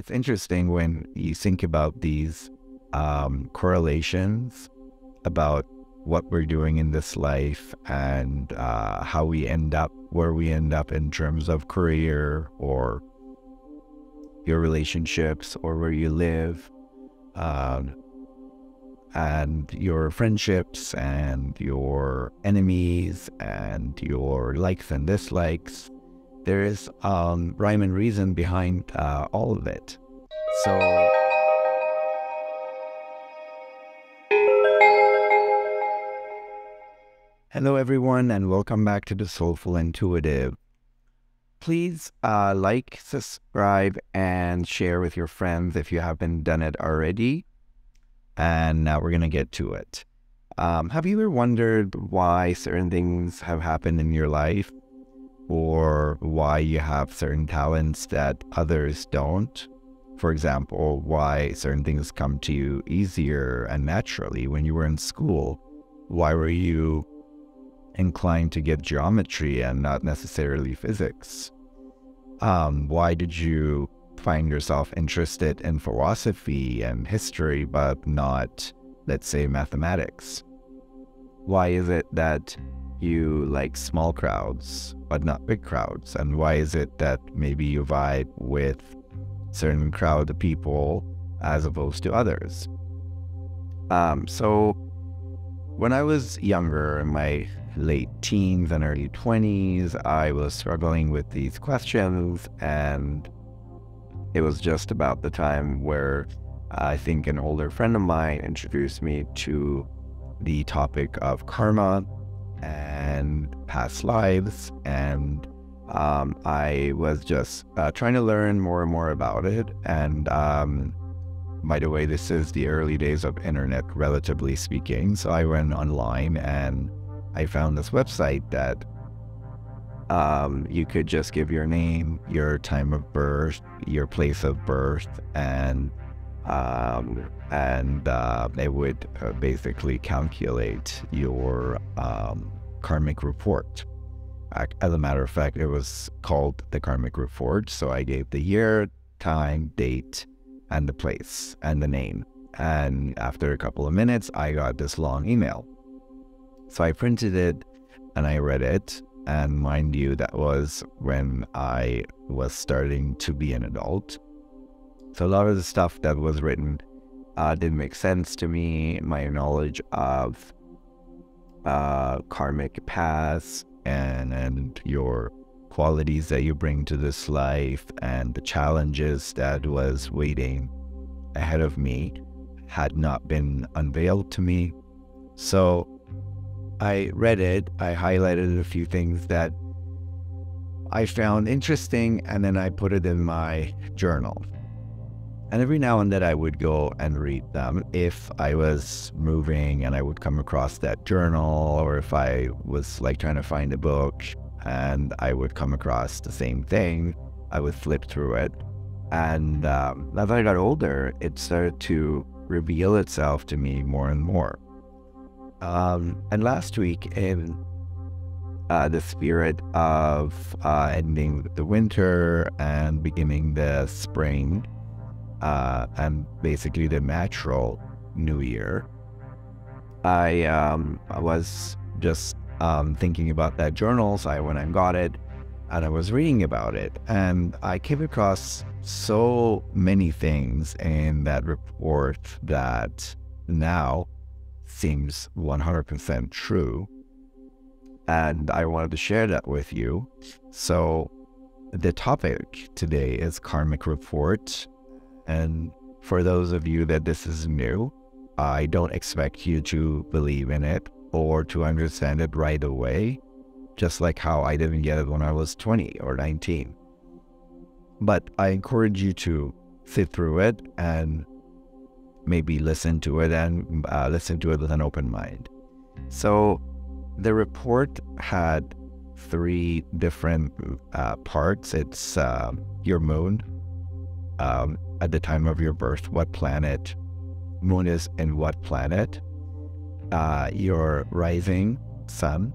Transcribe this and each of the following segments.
it's interesting when you think about these correlations about what we're doing in this life and how we end up where we end up in terms of career or your relationships or where you live, and your friendships and your enemies and your likes and dislikes. There is rhyme and reason behind all of it. So hello everyone, and welcome back to the Soulful Intuitive. Please like, subscribe, and share with your friends if you haven't done it already. And now we're going to get to it. Have you ever wondered why certain things have happened in your life, or why you have certain talents that others don't? For example, why certain things come to you easier and naturally when you were in school? Why were you inclined to get geometry and not necessarily physics? Why did you find yourself interested in philosophy and history but not, let's say, mathematics? Why is it that you like small crowds but not big crowds? And why is it that maybe you vibe with certain crowd of people as opposed to others? So when I was younger, in my late teens and early 20s, I was struggling with these questions, and it was just about the time where I think an older friend of mine introduced me to the topic of karma and past lives, and I was just trying to learn more and more about it. And by the way, this is the early days of internet, relatively speaking, so I went online and I found this website that you could just give your name, your time of birth, your place of birth, and it would basically calculate your karmic report. As a matter of fact, it was called the Karmic Report. So I gave the year, time, date, and the place, and the name. And after a couple of minutes, I got this long email. So I printed it and I read it. And mind you, that was when I was starting to be an adult. So a lot of the stuff that was written didn't make sense to me. My knowledge of karmic past and your qualities that you bring to this life and the challenges that was waiting ahead of me had not been unveiled to me. So I read it, I highlighted a few things that I found interesting, and then I put it in my journal. And every now and then I would go and read them if I was moving and I would come across that journal, or if I was like trying to find a book and I would come across the same thing, I would flip through it. And as I got older, it started to reveal itself to me more and more. And last week, in the spirit of ending the winter and beginning the spring, and basically the natural new year, I was just thinking about that journal. So I went and got it, and I was reading about it, and I came across so many things in that report that now seems 100% true, and I wanted to share that with you. So the topic today is Karmic Report, and for those of you that this is new, I don't expect you to believe in it or to understand it right away, just like how I didn't get it when I was 20 or 19. But I encourage you to sit through it and maybe listen to it, and listen to it with an open mind. So the report had three different parts. It's your moon, at the time of your birth, what planet moon is in what planet, your rising sun,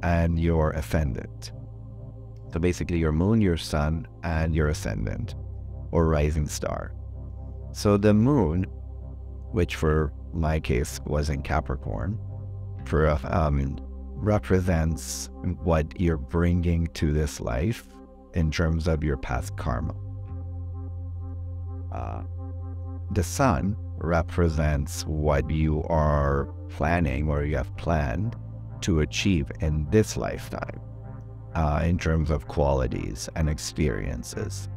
and your ascendant. So basically your moon, your sun, and your ascendant. or rising star. So the moon, which for my case was in Capricorn, for represents what you're bringing to this life in terms of your past karma. The sun represents what you are planning or you have planned to achieve in this lifetime, in terms of qualities and experiences.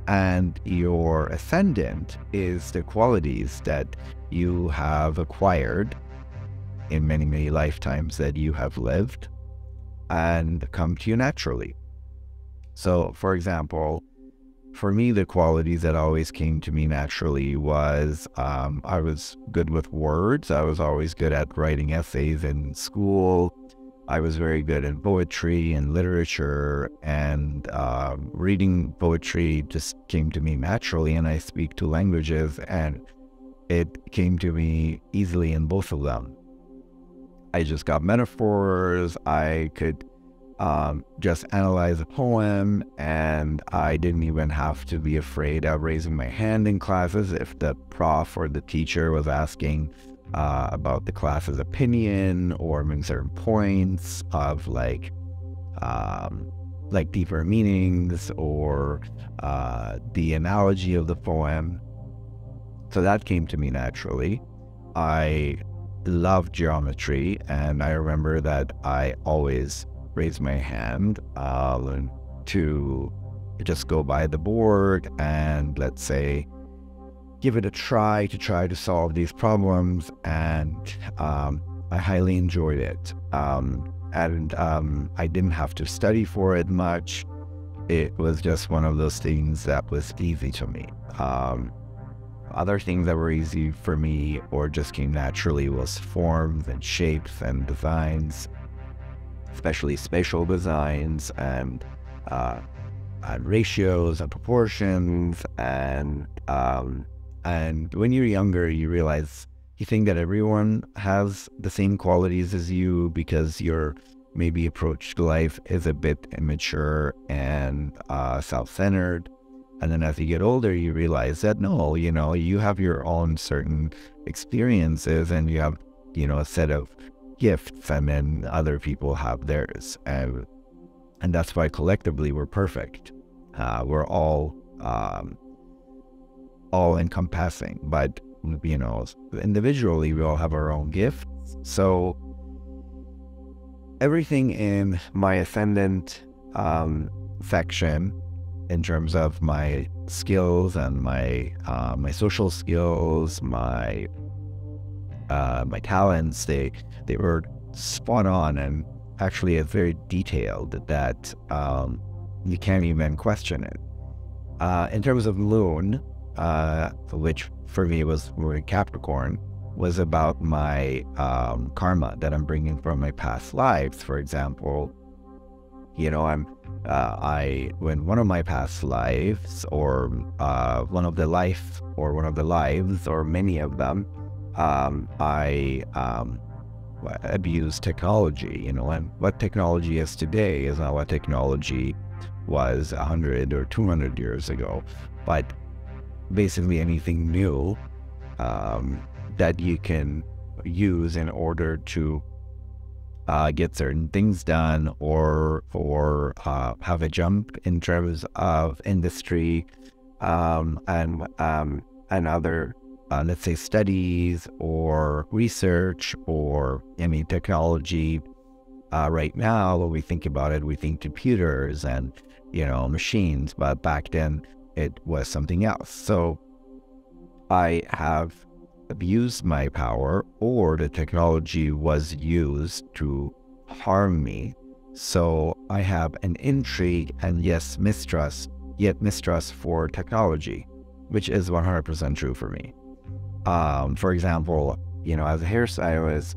And your ascendant is the qualities that you have acquired in many, many lifetimes that you have lived and come to you naturally. So, for example, for me, the qualities that always came to me naturally was I was good with words. I was always good at writing essays in school. I was very good in poetry and literature, and reading poetry just came to me naturally, and I speak two languages, and it came to me easily in both of them. I just got metaphors. I could just analyze a poem, and I didn't even have to be afraid of raising my hand in classes if the prof or the teacher was asking about the class's opinion or maybe certain points of like deeper meanings or the analogy of the poem. So that came to me naturally. I love geometry, and I remember that I always raise my hand to just go by the board and, let's say, give it a try to solve these problems, and I highly enjoyed it. I didn't have to study for it much. It was just one of those things that was easy to me. Other things that were easy for me or just came naturally was forms and shapes and designs, especially spatial designs and ratios and proportions. And when you're younger, you realize, you think that everyone has the same qualities as you because your maybe approach to life is a bit immature and self-centered. And then as you get older, you realize that no, you have your own certain experiences, and you have, a set of gifts, and then other people have theirs, and that's why collectively we're perfect. We're all encompassing, but individually we all have our own gifts. So everything in my ascendant section, in terms of my skills and my social skills, my talents, they were spot on, and actually it's very detailed that you can't even question it. In terms of moon, which for me was Moon Capricorn, was about my karma that I'm bringing from my past lives. For example, when one of my past lives, or one of the lives, or many of them, I abused technology, and what technology is today is not what technology was 100 or 200 years ago, but basically anything new that you can use in order to get certain things done, or have a jump in terms of industry and other let's say studies or research or any technology. Right now, when we think about it, we think computers and machines, but back then it was something else. So I have abused my power, or the technology was used to harm me. So I have an intrigue and mistrust for technology, which is 100% true for me. For example, as a hairstylist,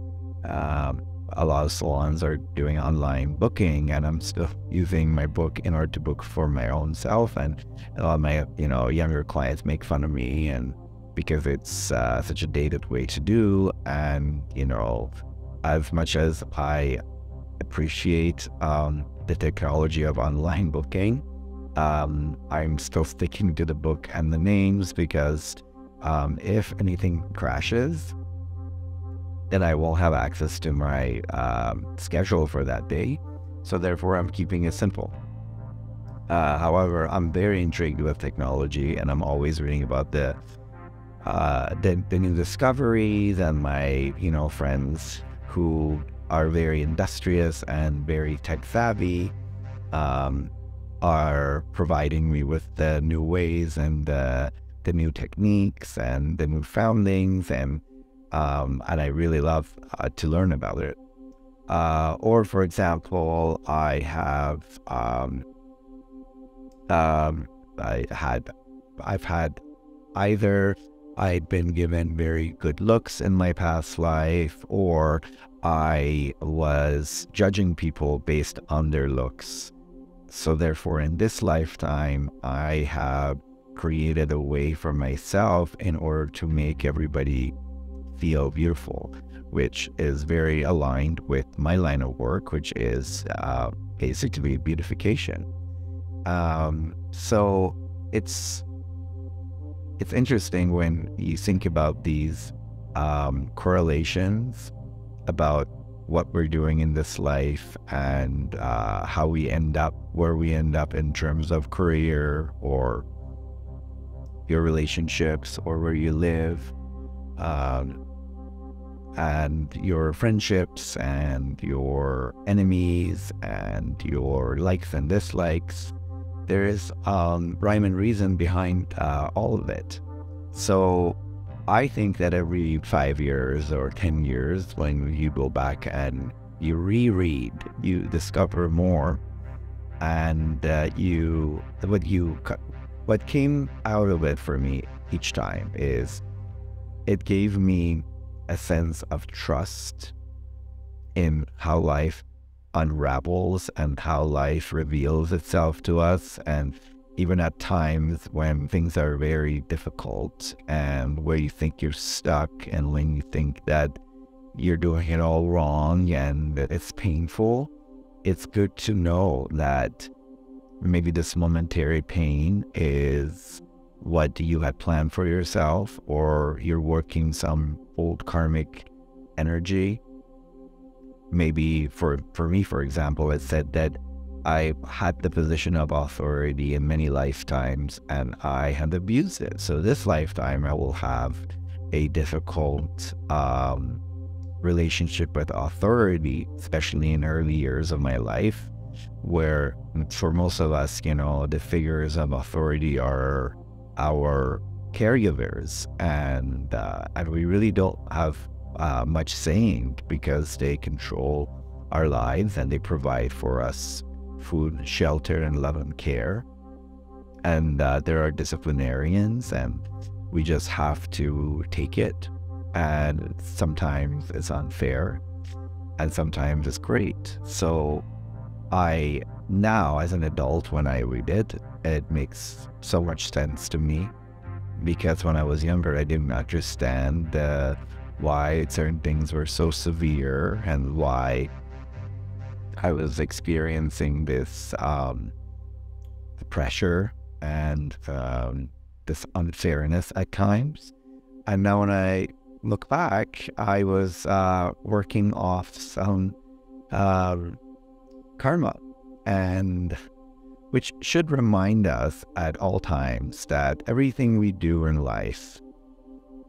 a lot of salons are doing online booking, and I'm still using my book in order to book for my own self, and a lot of my younger clients make fun of me, and because it's such a dated way to do. And as much as I appreciate the technology of online booking, I'm still sticking to the book and the names because if anything crashes, then I won't have access to my schedule for that day. So therefore, I'm keeping it simple. However, I'm very intrigued with technology, and I'm always reading about the new discoveries, and my friends who are very industrious and very tech savvy are providing me with the new ways and the new techniques and the new foundings, and I really love to learn about it. Or for example, I've had either I'd been given very good looks in my past life, or I was judging people based on their looks. So therefore, in this lifetime, I have created a way for myself in order to make everybody feel beautiful, which is very aligned with my line of work, which is basically beautification. So it's interesting when you think about these correlations about what we're doing in this life and how we end up where we end up in terms of career or your relationships or where you live, and your friendships and your enemies and your likes and dislikes. There is rhyme and reason behind all of it. So I think that every 5 years or 10 years, when you go back and you reread, you discover more, and what came out of it for me each time is it gave me a sense of trust in how life unravels and how life reveals itself to us. And even at times when things are very difficult and where you think you're stuck and when you think that you're doing it all wrong and it's painful, it's good to know that maybe this momentary pain is what you had planned for yourself, or you're working some old karmic energy. Maybe for me, for example, it said that I had the position of authority in many lifetimes and I had abused it. So this lifetime I will have a difficult relationship with authority, especially in early years of my life, where for most of us, the figures of authority are our caregivers, and we really don't have much saying because they control our lives and they provide for us food, shelter, and love and care. And there are disciplinarians, and we just have to take it. And sometimes it's unfair, and sometimes it's great. So I now, as an adult, when I read it, it makes so much sense to me, because when I was younger, I didn't understand why certain things were so severe and why I was experiencing this pressure and this unfairness at times. And now when I look back, I was working off some karma, and which should remind us at all times that everything we do in life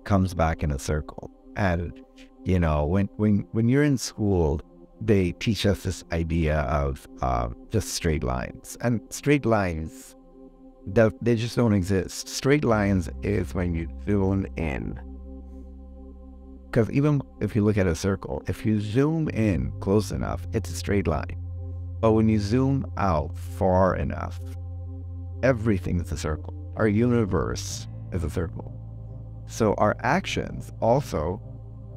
comes back in a circle. And when you're in school, they teach us this idea of just straight lines, and straight lines, they just don't exist. Straight lines is when you zoom in, because even if you look at a circle, if you zoom in close enough, it's a straight line. But when you zoom out far enough, everything is a circle. Our universe is a circle. So our actions also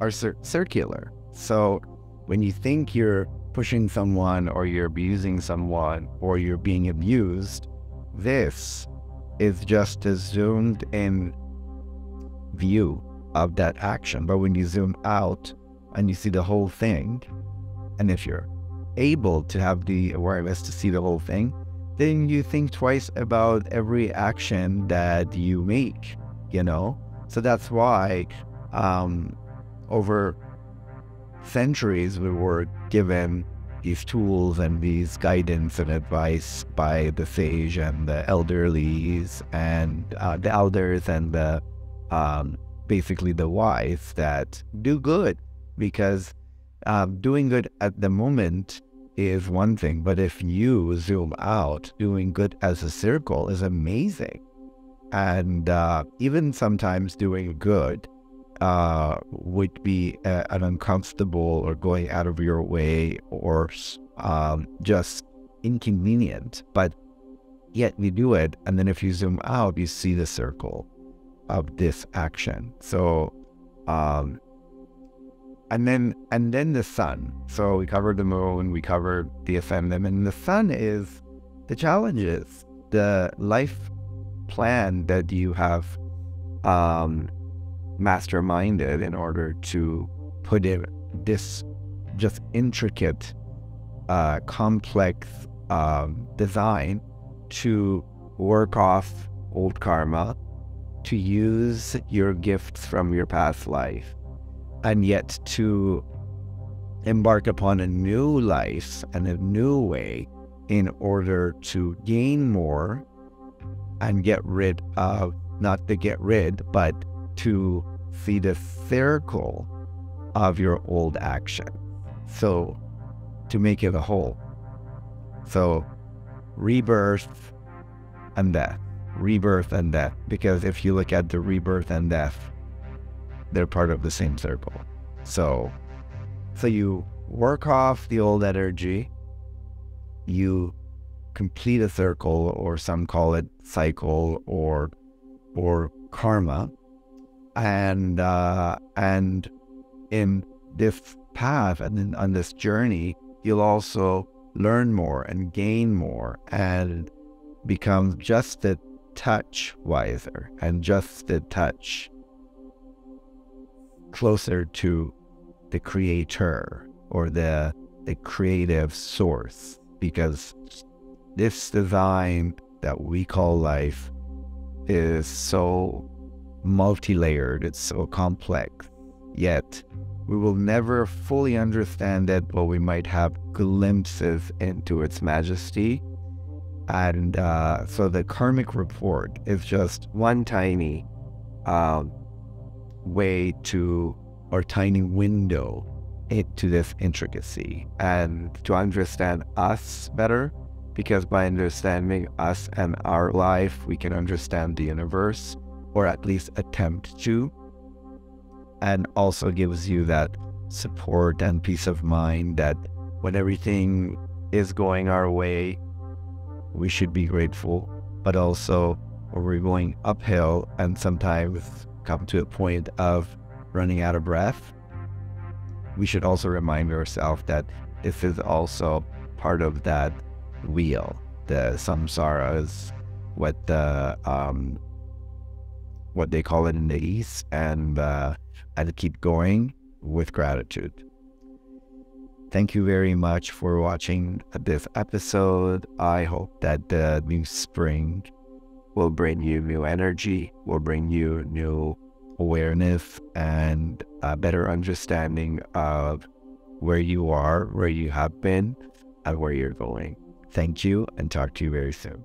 are circular. So when you think you're pushing someone, or you're abusing someone, or you're being abused, this is just a zoomed in view of that action. But when you zoom out and you see the whole thing, and if you're able to have the awareness to see the whole thing, then you think twice about every action that you make, you know? So that's why over centuries we were given these tools and these guidance and advice by the sage and the elderlies and the elders and the basically the wise, that do good, because doing good at the moment is one thing, but if you zoom out, doing good as a circle is amazing. And even sometimes doing good would be an uncomfortable or going out of your way or just inconvenient, but yet you do it. And then if you zoom out, you see the circle of this action. So and then the sun. So we covered the moon, we covered the ascendant, and the sun is the challenges, the life plan that you have masterminded in order to put in this just intricate, complex design to work off old karma, to use your gifts from your past life, and yet to embark upon a new life and a new way in order to gain more and get rid of, not to get rid, but to see the circle of your old action. So to make it a whole. So rebirth and death, because if you look at the rebirth and death, they're part of the same circle. So you work off the old energy, you complete a circle, or some call it cycle or karma, and in this path and on this journey, you'll also learn more and gain more and become just a touch wiser and just a touch closer to the creator or the creative source, because this design that we call life is so multi-layered, it's so complex, yet we will never fully understand it, but we might have glimpses into its majesty. And so the karmic report is just one tiny way to, or tiny window into this intricacy, and to understand us better, because by understanding us and our life, we can understand the universe, or at least attempt to, and also gives you that support and peace of mind that when everything is going our way, we should be grateful, but also when we're going uphill and sometimes come to a point of running out of breath, we should also remind ourselves that this is also part of that wheel, the samsaras, what they call it in the East, and keep going with gratitude. Thank you very much for watching this episode. I hope that the new spring will bring you new energy, will bring you new awareness and a better understanding of where you are, where you have been, and where you're going. Thank you, and talk to you very soon.